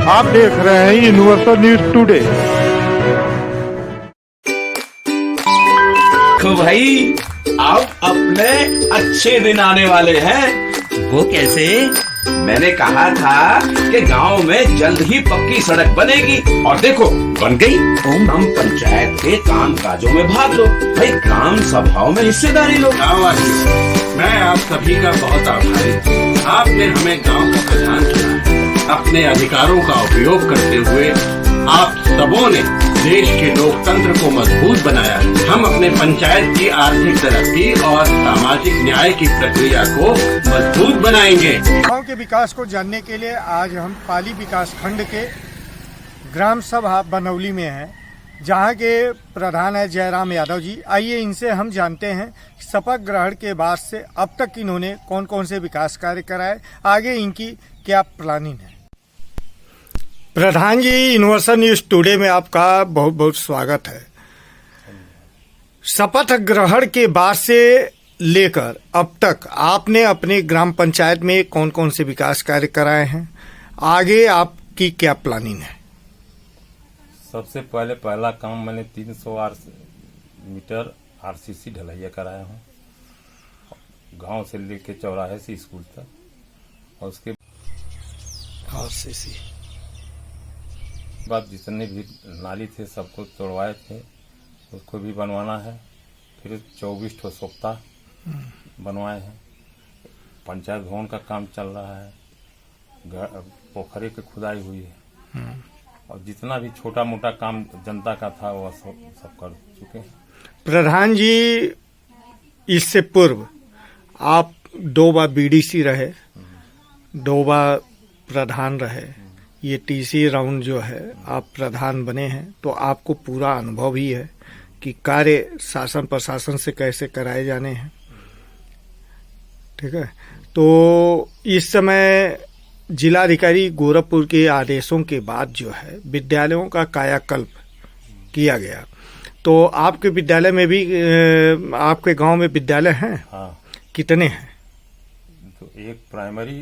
आप देख रहे हैं यूनिवर्सल न्यूज टुडे। तो भाई अब अपने अच्छे दिन आने वाले हैं। वो कैसे? मैंने कहा था कि गांव में जल्द ही पक्की सड़क बनेगी और देखो बन गई। हम पंचायत के काम काजों में भाग लो भाई, ग्राम सभाओं में हिस्सेदारी लो। मैं आप सभी का बहुत आभारी हूँ। आपने हमें गांव का प्रधान चुना। अपने अधिकारों का उपयोग करते हुए आप सबों ने देश के लोकतंत्र को मजबूत बनाया। हम अपने पंचायत की आर्थिक तरक्की और सामाजिक न्याय की प्रक्रिया को मजबूत बनाएंगे। गांव के विकास को जानने के लिए आज हम पाली विकास खंड के ग्राम सभा बनौली में हैं, जहां के प्रधान है जयराम यादव जी। आइए इनसे हम जानते हैं शपथ ग्रहण के बाद से अब तक इन्होंने कौन कौन से विकास कार्य कराए, आगे इनकी क्या प्लानिंग है। प्रधान जी, यूनिवर्सल न्यूज टुडे में आपका बहुत बहुत स्वागत है। शपथ ग्रहण के बाद से लेकर अब तक आपने अपने ग्राम पंचायत में कौन कौन से विकास कार्य कराए हैं, आगे आपकी क्या प्लानिंग है। सबसे पहला काम मैंने 300 मीटर आरसीसी ढलैया कराया हूँ, गांव से लेके चौराहे से स्कूल तक। और उसके आरसीसी बाद जितने भी नाली थे सबको तोड़वाए थे, उसको भी बनवाना है। फिर 24 ठो सोख्ता बनवाए हैं। पंचायत भवन का काम चल रहा है, पोखरे की खुदाई हुई है और जितना भी छोटा मोटा काम जनता का था वह सब कर चुके हैं। प्रधान जी, इससे पूर्व आप 2 बार बीडीसी रहे, 2 बार प्रधान रहे, ये तीसरी राउंड जो है आप प्रधान बने हैं, तो आपको पूरा अनुभव ही है कि कार्य शासन प्रशासन से कैसे कराए जाने हैं। ठीक है, तो इस समय जिलाधिकारी गोरखपुर के आदेशों के बाद जो है विद्यालयों का कायाकल्प किया गया, तो आपके विद्यालय में भी आपके गांव में विद्यालय हैं? हाँ। कितने हैं? तो एक प्राइमरी,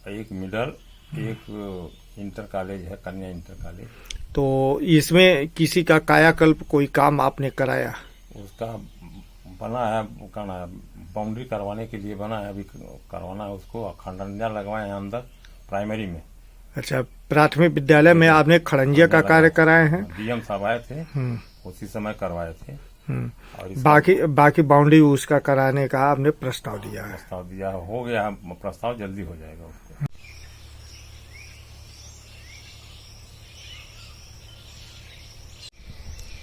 एक मिडल, एक इंटर कॉलेज है, कन्या इंटर कॉलेज। तो इसमें किसी का कायाकल्प कोई काम आपने कराया? उसका बना है, बाउंड्री करवाने के लिए बना है, अभी करवाना है उसको। खंडंजा लगवाए हैं अंदर प्राइमरी में। अच्छा, प्राथमिक विद्यालय में आपने खड़ंजा का कार्य कराए हैं? डीएम साहब आए थे, उसी समय करवाए थे। और बाकी बाउंड्री उसका कराने का आपने प्रस्ताव दिया है? प्रस्ताव दिया हो गया, प्रस्ताव जल्दी हो जाएगा उसको।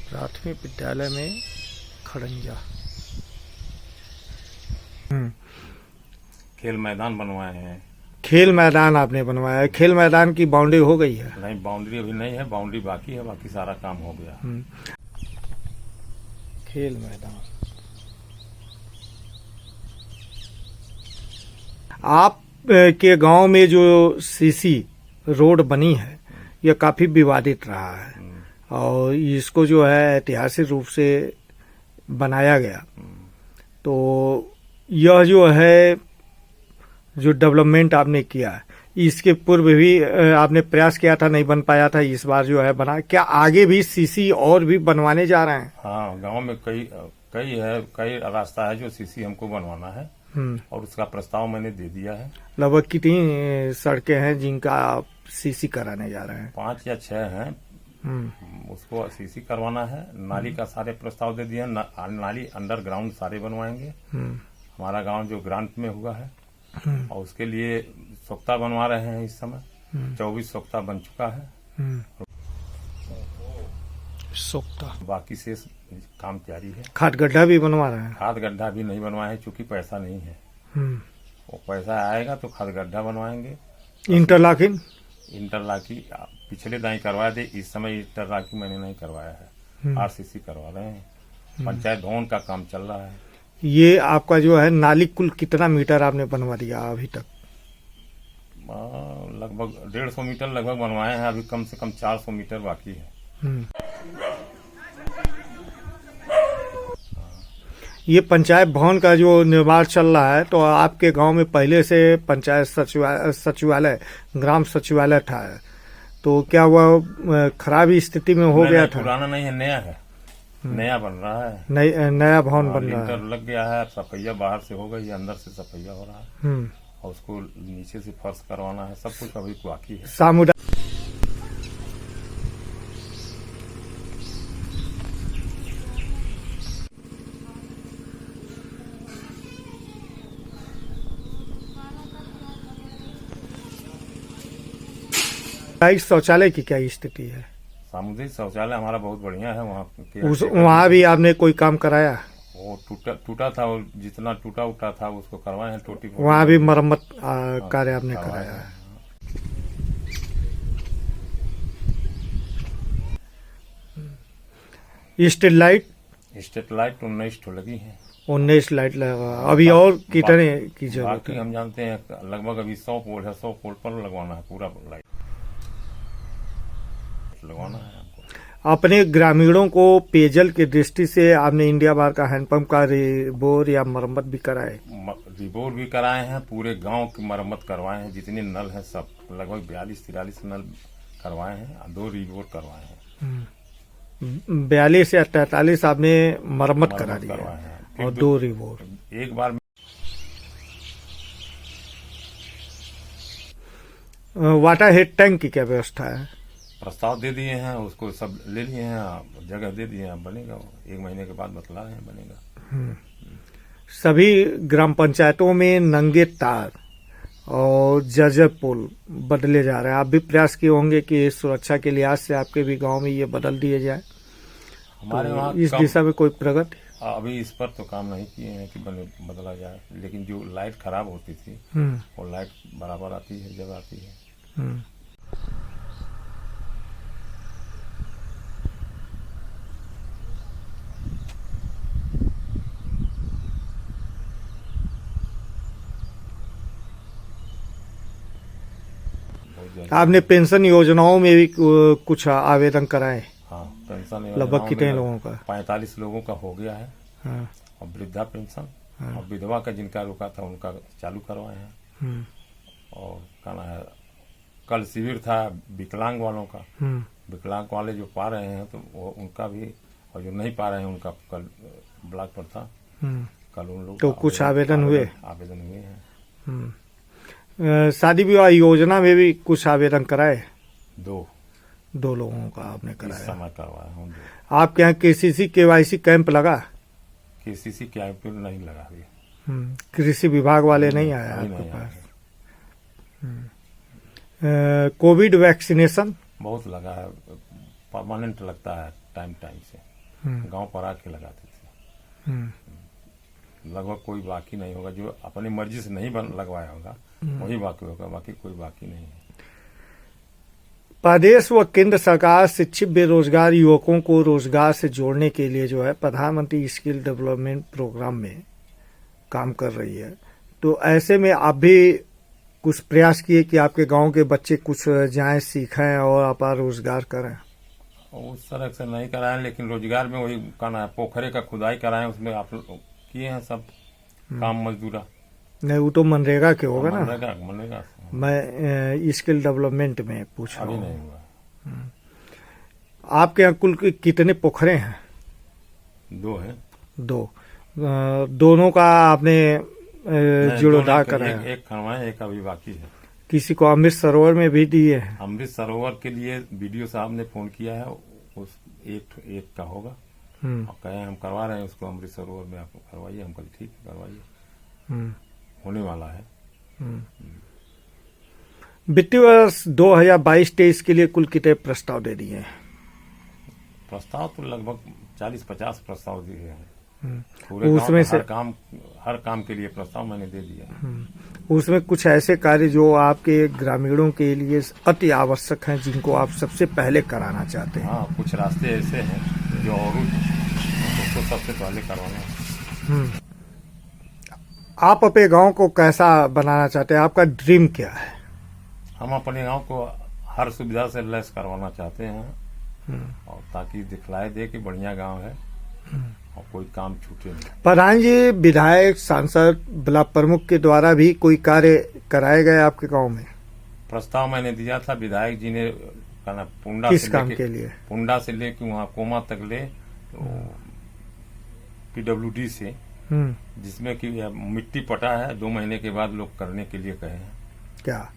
प्राथमिक विद्यालय में खड़ंजा। खेल मैदान बनवाए हैं। खेल मैदान आपने बनवाया है? खेल मैदान की बाउंड्री हो गई है? नहीं, बाउंड्री अभी नहीं है, बाउंड्री बाकी है, बाकी सारा काम हो गया। खेल मैदान। आप के गांव में जो सीसी रोड बनी है यह काफी विवादित रहा है और इसको जो है ऐतिहासिक रूप से बनाया गया, तो यह जो है जो डेवलपमेंट आपने किया है, इसके पूर्व भी आपने प्रयास किया था, नहीं बन पाया था, इस बार जो है बना। क्या आगे भी सीसी और भी बनवाने जा रहे हैं? हाँ, गांव में कई रास्ता है जो सीसी हमको बनवाना है और उसका प्रस्ताव मैंने दे दिया है। लगभग कितनी सड़कें हैं जिनका आप सीसी कराने जा रहे हैं? 5 या 6 हैं, उसको सीसी करवाना है। नाली का सारे प्रस्ताव दे दिए, नाली अंडरग्राउंड सारे बनवाएंगे। हमारा गांव जो ग्रांट में हुआ है और उसके लिए सोख्ता बनवा रहे हैं इस समय। 24 सोख्ता बन चुका है, सोख्ता बाकी से काम जारी है। खाद गड्ढा भी बनवा रहे हैं? खाद गड्ढा भी नहीं बनवाए हैं क्योंकि पैसा नहीं है। वो पैसा आएगा तो खाद गड्ढा बनवाएंगे। इंटरलॉकिंग पिछले दाई करवाए थे, इस समय इंटरलॉकिंग मैंने नहीं करवाया है, आरसीसी करवा रहे हैं। पंचायत भवन का काम चल रहा है। ये आपका जो है नाली कुल कितना मीटर आपने बनवा दिया अभी तक? लगभग 150 मीटर लगभग बनवाए हैं, अभी कम से कम 400 मीटर बाकी है। ये पंचायत भवन का जो निर्माण चल रहा है, तो आपके गांव में पहले से पंचायत सचिवालय ग्राम सचिवालय था, तो क्या वह खराब स्थिति में हो गया था? पुराना नहीं है, नया है, नया बन रहा है। नया भवन बन रहा है। लिंटर लग गया है, सफैया बाहर से हो गई, अंदर से सफैया हो रहा है और उसको नीचे से फर्श करवाना है, सब कुछ अभी बाकी है। सामुदायिक शौचालय की क्या स्थिति है? सामुदायिक शौचालय हमारा बहुत बढ़िया है। वहाँ भी आपने कोई काम कराया? वो टूटा था, और जितना टूटा उटा था उसको करवाए हैं, टोटी। वहाँ भी मरम्मत कार्य आपने कराया है। स्ट्रीट लाइट 19 तो लगी है। 19 लाइट लगा, अभी और कितने की जरूरत बाकी है? हम जानते हैं लगभग अभी 100 पोल है, 100 पोल पर लगवाना है, पूरा लाइट लगवाना है हमको। अपने ग्रामीणों को पेयजल की दृष्टि से आपने इंडिया बार का हैंडपंप का रिबोर या मरम्मत भी कराए? रिबोर भी कराए हैं, पूरे गांव की मरम्मत करवाए हैं, जितने नल हैं सब लगभग 42-43 नल करवाए हैं और 2 रिबोर करवाए हैं। 42 या 43 आपने मरम्मत करा दी करवाए है हैं और 2 रिबोर। एक बार वाटर हेड टैंक की क्या व्यवस्था है? प्रस्ताव दे दिए हैं, उसको सब ले लिए हैं, जगह दे दिए हैं, बनेगा 1 महीने के बाद बतला रहे हैं, बनेगा। सभी ग्राम पंचायतों में नंगे तार और जर्जर पुल बदले जा रहे हैं। आप भी प्रयास किए होंगे कि सुरक्षा के लिहाज से आपके भी गांव में ये बदल दिए जाए। हमारे तो वहाँ इस दिशा में कोई प्रगति? अभी इस पर तो काम नहीं किए हैं कि बदला जाए, लेकिन जो लाइट खराब होती थी वो लाइट बराबर आती है, जब आती है। आपने पेंशन योजनाओं में भी कुछ आवेदन कराए? हाँ, पेंशन लगभग कितने लोगों का? 45 लोगों का हो गया है। हाँ। और वृद्धा पेंशन और विधवा का जिनका रुका था उनका चालू करवाए हैं। और कहना है कल शिविर था विकलांग वालों का, विकलांग वाले जो पा रहे हैं तो वो उनका भी, और जो नहीं पा रहे हैं उनका कल ब्लॉक पर था, कल उन लोग तो कुछ आवेदन हुए हैं। शादी विवाह योजना में भी कुछ आवेदन कराए? 2 लोगों का आपने इस कराया। समय करवाया हूँ। आपके यहाँ KCC KYC कैंप लगा? KCC कैंप नहीं लगा अभी। कृषि विभाग वाले नहीं आए आपके पास? कोविड वैक्सीनेशन बहुत लगा है, परमानेंट लगता है, टाइम से गांव पर आके लगाते थे। लगभग कोई बाकी नहीं होगा, जो अपनी मर्जी से नहीं लगवाया होगा वही बाकी होगा, बाकी कोई बाकी नहीं है। प्रदेश व केंद्र सरकार शिक्षित बेरोजगार युवकों को रोजगार से जोड़ने के लिए जो है प्रधानमंत्री स्किल डेवलपमेंट प्रोग्राम में काम कर रही है। तो ऐसे में आप भी कुछ प्रयास किए कि आपके गांव के बच्चे कुछ जाएं, सीखें और अपना रोजगार करें? उस तरह से नहीं कराएं, लेकिन रोजगार में वही कहना है, पोखरे का खुदाई कराएं, उसमें आप किए हैं सब काम मजदूरा। नहीं, वो तो मनरेगा के होगा ना। मनरेगा मैं स्किल डेवलपमेंट में पूछ रहा अभी हूँ। नहीं हुआ। आपके यहाँ कुल कितने पोखरे हैं? 2 हैं। 2 दोनों का आपने जीर्णोद्धार कराया? एक खनवाए, एक अभी बाकी है। किसी को अमृत सरोवर में भी दिए हैं? अमृत सरोवर के लिए BDO साहब ने फोन किया है, उस एक का होगा और कहे हम करवा रहे हैं उसको अमृत सरोवर में, आप करवाइए। हम कल ठीक है, करवाइए, होने वाला है। वित्तीय वर्ष 2022-23 के लिए कुल कितने प्रस्ताव दे दिए हैं? प्रस्ताव तो लगभग 40-50 प्रस्ताव दिए हैं। उसमें से हर काम के लिए प्रस्ताव मैंने दे दिया। उसमें कुछ ऐसे कार्य जो आपके ग्रामीणों के लिए अति आवश्यक हैं, जिनको आप सबसे पहले कराना चाहते हैं? हाँ, कुछ रास्ते ऐसे हैं जो और उसको सबसे पहले करवाना है। आप अपने गांव को कैसा बनाना चाहते हैं? आपका ड्रीम क्या है? हम अपने गांव को हर सुविधा से लैस करवाना चाहते हैं, और ताकि दिखलाए दे कि बढ़िया गांव है और कोई काम छूटे नहीं। प्रधान जी, विधायक, सांसद, ब्लॉक प्रमुख के द्वारा भी कोई कार्य कराए गए आपके गांव में? प्रस्ताव मैंने दिया था, विधायक जी ने का ना पुंडा किस से काम लेके के लिए? पुंडा से लेके वहाँ कोमा तक ले PWD से, जिसमें कि मिट्टी पटा है 2 महीने के बाद लोग करने के लिए कहे हैं। क्या?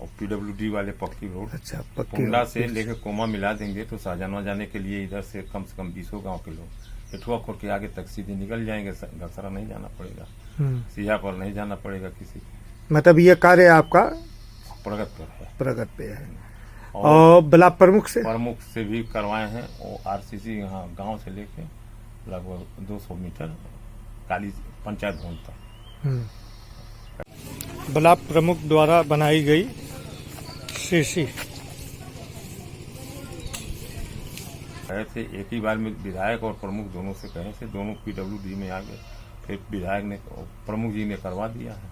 और PWD वाले पक्की रोड अच्छा, पक्की पुंडा रोड। से लेके कोमा मिला देंगे तो शाहजहां जाने के लिए इधर से कम 20 गांव के लोग इठुआ खोर के आगे तक सीधे निकल जाएंगे। घसरा नहीं जाना पड़ेगा, सिया पर नहीं जाना पड़ेगा किसी। मतलब ये कार्य आपका प्रगत पर है। प्रगत पे है। और ब्लॉक प्रमुख से भी करवाए हैं। और RCC यहाँ गांव से लेके लगभग 200 मीटर काली पंचायत भवन तक। ब्लॉक प्रमुख द्वारा बनाई गई CC कहे थे एक ही बार में विधायक और प्रमुख दोनों से कहे थे, दोनों PWD में आ गए। फिर विधायक ने प्रमुख जी ने करवा दिया है।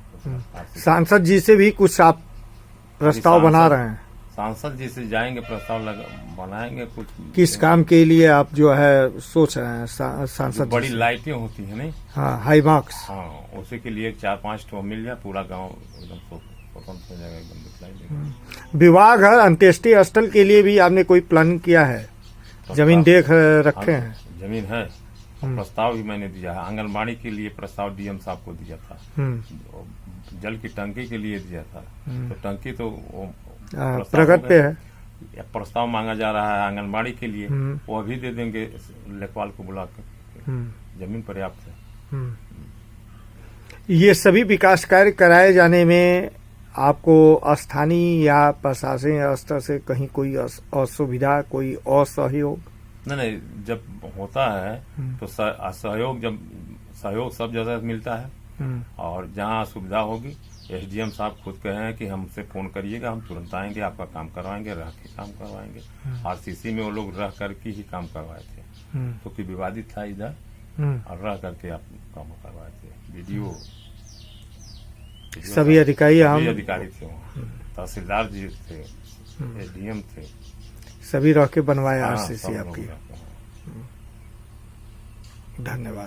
सांसद जी से भी कुछ आप प्रस्ताव बना रहे हैं? सांसद जी से जाएंगे, प्रस्ताव बनाएंगे कुछ। किस काम के लिए आप जो है सोच रहे हैं सांसद? बड़ी लाइटें होती है नहीं, हाँ, हाई मार्क्स। हाँ, उसी के लिए 4-5 ठो मिल जाए, पूरा गांव एकदम स्वतंत्र हो जाएगा, एकदम दिखलाई देगा। विवाह घर अंत्येष्टि स्थल के लिए भी आपने कोई प्लानिंग किया है? जमीन देख रखे हैं? जमीन है, प्रस्ताव भी मैंने दिया है। आंगनबाड़ी के लिए प्रस्ताव DM साहब को दिया था, जल की टंकी के लिए दिया था। तो टंकी तो प्रगत पे है। प्रस्ताव मांगा जा रहा है आंगनबाड़ी के लिए, वो अभी दे देंगे लेखपाल को बुला कर। जमीन पर्याप्त है। ये सभी विकास कार्य कराए जाने में आपको स्थानीय या प्रशासनिक स्तर से कहीं कोई असुविधा, कोई असहयोग? नहीं, जब होता है तो सहयोग सब जगह मिलता है। और जहाँ असुविधा होगी SDM साहब खुद कहे हैं कि हमसे फोन करिएगा, हम तुरंत आएंगे, आपका काम करवाएंगे, रह के काम करवाएंगे। RCC में वो लोग रह करके ही काम करवाए थे, क्योंकि विवादित था इधर, और रह करके आप काम करवाए थे। BDO सभी अधिकारी थे वहाँ, तहसीलदार जी थे, SDM थे, सभी रह के बनवाए RCC सब आपकी। लोग। धन्यवाद।